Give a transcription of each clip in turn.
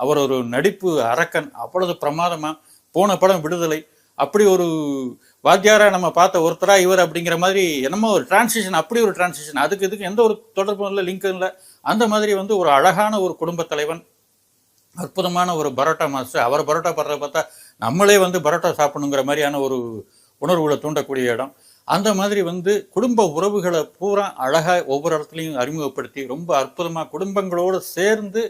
அவர் ஒரு நடிப்பு அரக்கன், அவ்வளவு பிரமாதமா. போன படம் விடுதலை, அப்படி ஒரு வாத்தியாரா நம்ம பார்த்த ஒருத்தரா இவர் அப்படிங்கிற மாதிரி என்னமோ ஒரு டிரான்சிஷன், அப்படி ஒரு டிரான்சிஷன், அதுக்கு இதுக்கு எந்த ஒரு தொடர்பும் இல்லை, லிங்கும் இல்லை. அந்த மாதிரி ஒரு அழகான ஒரு குடும்ப தலைவன், அற்புதமான ஒரு பரோட்டா மாஸ்டர். அவர் பரோட்டா படுறத பார்த்தா நம்மளே பரோட்டா சாப்பிடணுங்கிற மாதிரியான ஒரு உணர்வுகளை தூண்டக்கூடிய இடம். அந்த மாதிரி குடும்ப உறவுகளை பூரா அழகா ஒவ்வொரு இடத்துலையும் அறிமுகப்படுத்தி ரொம்ப அற்புதமா குடும்பங்களோடு சேர்ந்து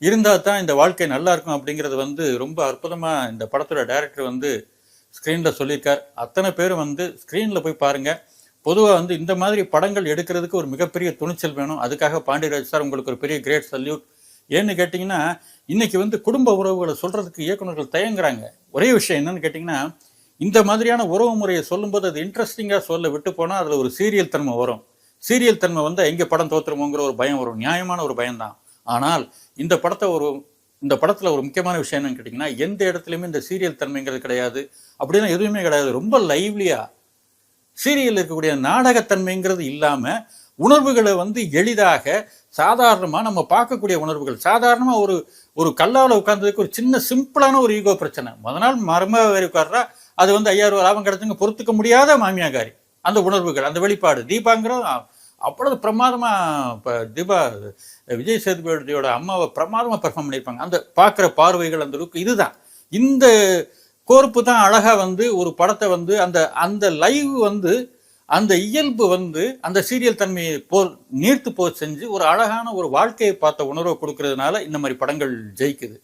இருந்தா தான் இந்த வாழ்க்கை நல்லா இருக்கும் அப்படிங்கிறது ரொம்ப அற்புதமா இந்த படத்தோட டைரக்டர் ஸ்க்ரீன்ல சொல்லியிருக்கார். அத்தனை பேரும் ஸ்க்ரீன்ல போய் பாருங்க. பொதுவாக இந்த மாதிரி படங்கள் எடுக்கிறதுக்கு ஒரு மிகப்பெரிய துணிச்சல் வேணும். அதுக்காக பாண்டியராஜ் சார் உங்களுக்கு ஒரு பெரிய கிரேட் சல்யூட். ஏன்னு கேட்டிங்கன்னா இன்னைக்கு குடும்ப உறவுகளை சொல்றதுக்கு இயக்குநர்கள் தயங்குறாங்க. ஒரே விஷயம் என்னன்னு கேட்டிங்கன்னா, இந்த மாதிரியான உறவு முறையை சொல்லும்போது அது இன்ட்ரெஸ்டிங்காக சொல்ல விட்டு போனால் அதில் ஒரு சீரியல் தன்மை வரும். சீரியல் தன்மை எங்கே படம் தோற்றுமோங்கிற ஒரு பயம் வரும். நியாயமான ஒரு பயம்தான். ஆனால் இந்த படத்தில் ஒரு முக்கியமான விஷயம் என்னன்னு கேட்டிங்கன்னா, எந்த இடத்துலையுமே இந்த சீரியல் தன்மைங்கிறது கிடையாது. அப்படின்னா எதுவுமே கிடையாது. ரொம்ப லைவ்லியா சீரியல் இருக்கக்கூடிய நாடகத்தன்மைங்கிறது இல்லாமல் உணர்வுகளை எளிதாக சாதாரணமாக நம்ம பார்க்கக்கூடிய உணர்வுகள். சாதாரணமாக ஒரு கல்லாவில் உட்கார்ந்ததுக்கு ஒரு சின்ன சிம்பிளான ஒரு ஈகோ பிரச்சனை. முதல் நாள் மருமக உட்கார்றா, அது 5000 லாபம் கிடைச்சுங்க, பொறுத்துக்க முடியாத மாமியாகாரி. அந்த உணர்வுகள், அந்த வெளிப்பாடு. தீபாங்கிறோம் அவ்வளவு பிரமாதமா. இப்போ தீபா விஜய் சேதுபதியோட அம்மாவை பிரமாதமா பெர்ஃபார்ம் பண்ணியிருப்பாங்க. அந்த பார்க்குற பார்வைகள், அந்த லுக், இதுதான் இந்த கோர்ப்பு தான் அழகா ஒரு படத்தை அந்த அந்த லைவ் அந்த இயல்பு அந்த சீரியல் தன்மையை நீர்த்து செஞ்சு ஒரு அழகான ஒரு வாழ்க்கையை பார்த்த உணர்வை கொடுக்கறதுனால இந்த மாதிரி படங்கள் ஜெயிக்குது.